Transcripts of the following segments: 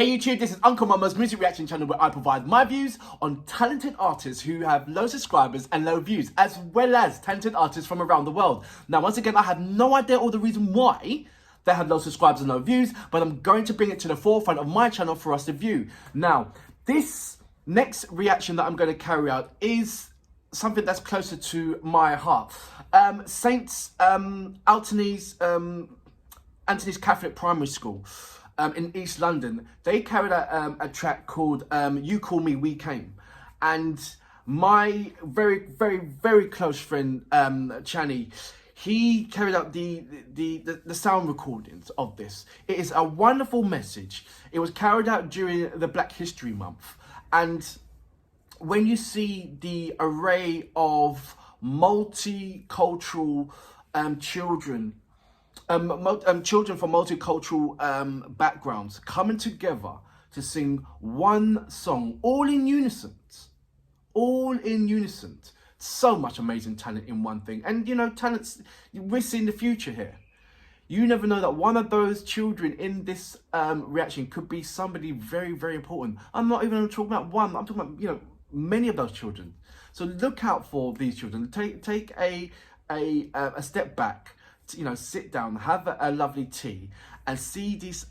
Hey YouTube, this is Uncle Mama's music reaction channel where I provide my views on talented artists who have low subscribers and low views, as well as talented artists from around the world. Now, once again, I have no idea all the reason why they have low subscribers and low views, but I'm going to bring it to the forefront of my channel for us to view. Now, this next reaction that I'm going to carry out is something that's closer to my heart. Saints ANTONYS Catholic Primary School in East London, they carried out a track called You Call Me, We Came. And my very close friend, Chani, he carried out the sound recordings of this. It is a wonderful message. It was carried out during the Black History Month. And when you see the array of multicultural children, children from multicultural backgrounds coming together to sing one song, all in unison. So much amazing talent in one thing. And you know, talents, we're seeing the future here. You never know that one of those children in this reaction could be somebody very important. I'm not even talking about one, I'm talking about, you know, many of those children. So look out for these children. Take a step back, you know, sit down, have a lovely tea, and see these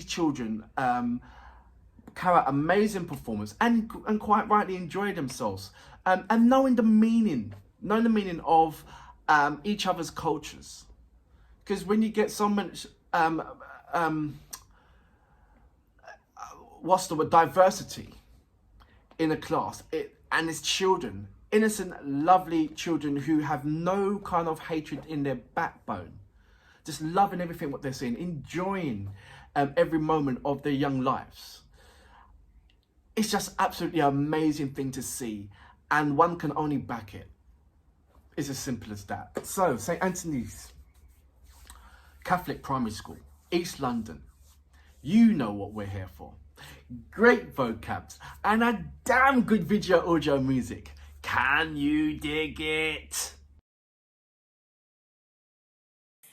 children carry out amazing performance and quite rightly enjoy themselves, and knowing the meaning of each other's cultures. Because when you get so much what's the word, diversity in a class, and it's children, innocent, lovely children who have no kind of hatred in their backbone, just loving everything what they're seeing, enjoying every moment of their young lives. It's just absolutely amazing thing to see, and one can only back it. It's as simple as that. So, St. Anthony's Catholic Primary School, East London. You know what we're here for. Great vocabs and a damn good video audio music. Can you dig it?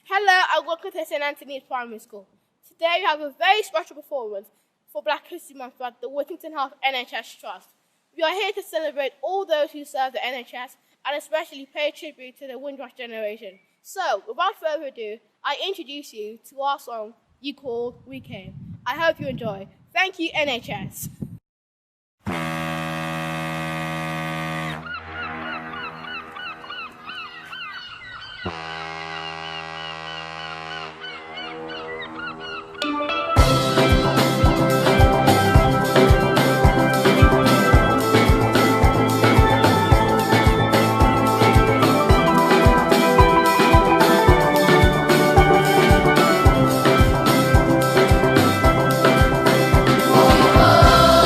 Hello and welcome to St. Anthony's Primary School. Today we have a very special performance for Black History Month at the Whittington House NHS Trust. We are here to celebrate all those who serve the NHS and especially pay tribute to the Windrush generation. So, without further ado, I introduce you to our song, You Call, We Came. I hope you enjoy. Thank you, NHS. Oh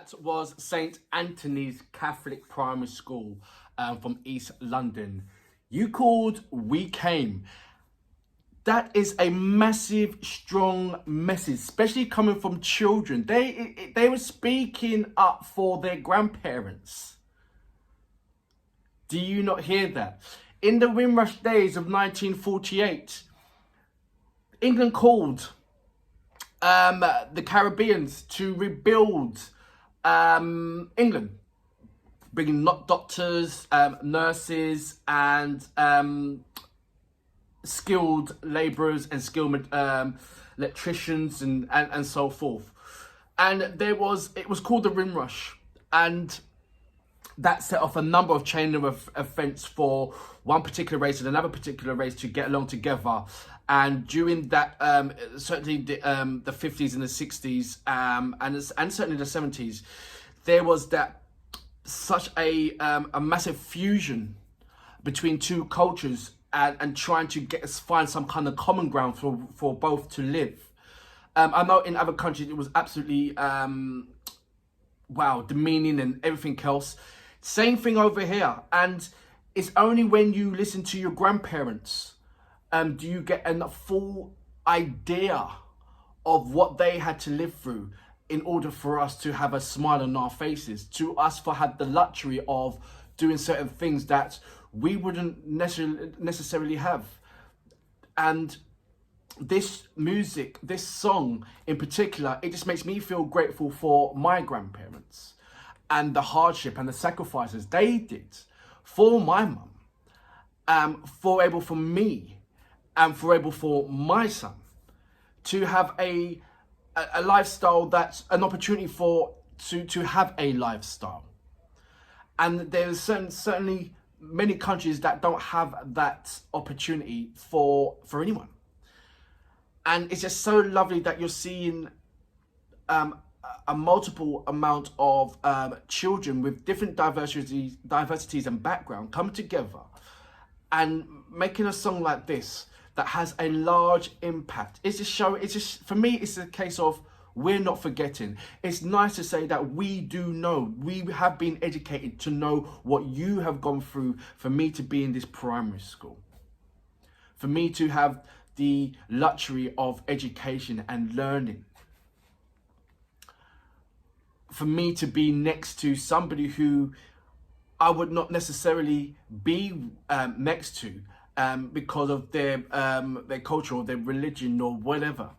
That was St. Anthony's Catholic Primary School from East London. You called, we came. That is a massive, strong message, especially coming from children. They were speaking up for their grandparents. Do you not hear that? In the Windrush days of 1948, England called the Caribbeans to rebuild England, bringing doctors, nurses, and skilled labourers and skilled electricians and so forth. And it was called the Windrush, and that set off a number of chain of events for one particular race and another particular race to get along together. And during that, certainly the 50s and the 60s, and certainly the 70s, there was such a massive fusion between two cultures and trying to find some kind of common ground for both to live. I know in other countries it was absolutely demeaning and everything else. Same thing over here, and it's only when you listen to your grandparents do you get a full idea of what they had to live through in order for us to have a smile on our faces, to us for have the luxury of doing certain things that we wouldn't necessarily have. And this music, this song in particular, it just makes me feel grateful for my grandparents and the hardship and the sacrifices they did for my mum, for me, and for my son to have a lifestyle, that's an opportunity to have a lifestyle. And there's certainly many countries that don't have that opportunity for anyone. And it's just so lovely that you're seeing a multiple amount of children with different diversities and background come together and making a song like this that has a large impact. For me, it's a case of we're not forgetting. It's nice to say that we do know, we have been educated to know what you have gone through for me to be in this primary school, for me to have the luxury of education and learning, for me to be next to somebody who I would not necessarily be next to because of their culture or their religion or whatever.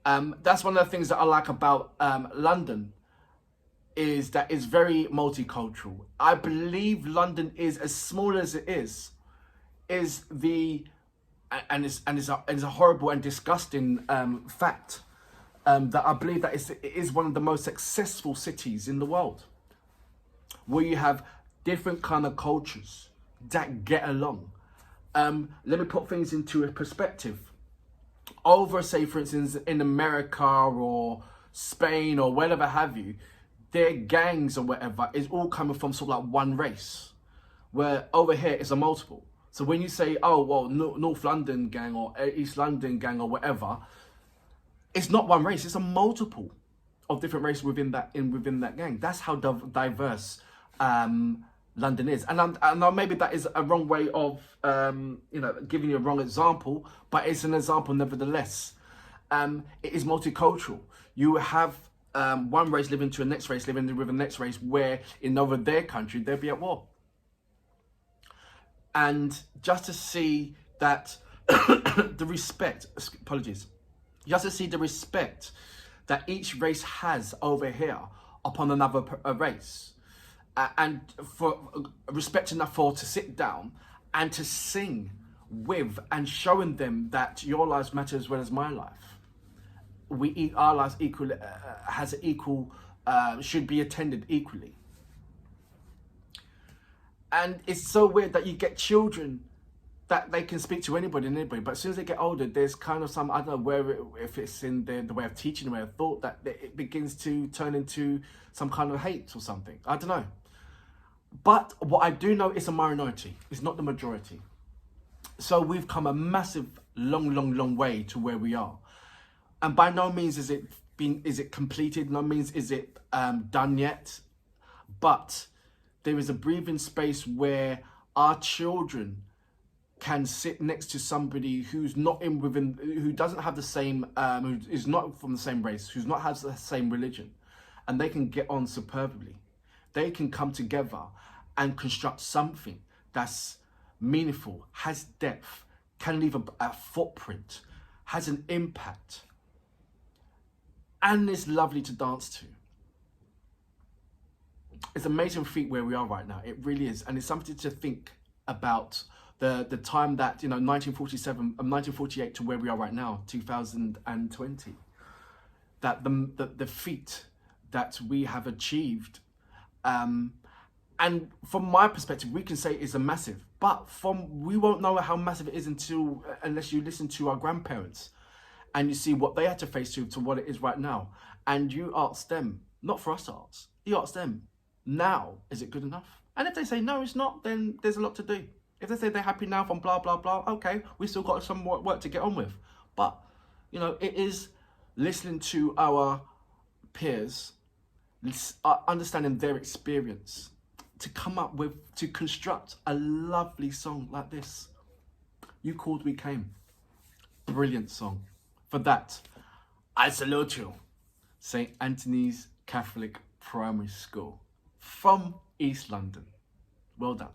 That's one of the things that I like about London, is that it's very multicultural. I believe London is, as small as it is it's a horrible and disgusting fact, that I believe that it is one of the most successful cities in the world, where you have different kind of cultures that get along. Let me put things into a perspective. Over, say, for instance, in America or Spain or wherever have you, their gangs or whatever is all coming from sort of like one race, where over here it's a multiple. So when you say, oh, well, North London gang or East London gang or whatever, it's not one race, it's a multiple of different races within that gang. That's how diverse London is. And I know maybe that is a wrong way of giving you a wrong example, but it's an example nevertheless. It is multicultural. You have one race living to the next race, living with the next race, where in over their country they'll be at war. And just to see that the respect, just to see the respect that each race has over here upon another race, and for respect enough to sit down and to sing with, and showing them that your lives matter as well as my life. Our lives equal, should be attended equally. And it's so weird that you get children that they can speak to anybody, but as soon as they get older, there's kind of some, I don't know if it's in the way of teaching, the way of thought, that it begins to turn into some kind of hate or something. I don't know. But what I do know is a minority. It's not the majority. So we've come a massive, long way to where we are. And by no means is it completed? No means is it done yet? But there is a breathing space where our children can sit next to somebody who's not who doesn't have the same, who is not from the same race, who's not has the same religion, and they can get on superbly. They can come together and construct something that's meaningful, has depth, can leave a footprint, has an impact, and is lovely to dance to. It's an amazing feat where we are right now. It really is, and it's something to think about. The time that, 1948 to where we are right now, 2020, that the feat that we have achieved, and from my perspective, we can say it's a massive, but we won't know how massive it is unless you listen to our grandparents and you see what they had to face to what it is right now. And you ask them, not for us to ask, you ask them, now, is it good enough? And if they say, no, it's not, then there's a lot to do. If they say they're happy now from blah, blah, blah, okay, we still got some more work to get on with. But, it is listening to our peers, understanding their experience, to come up with, to construct a lovely song like this. You Called, We Came. Brilliant song. For that, I salute you. St. Anthony's Catholic Primary School from East London. Well done.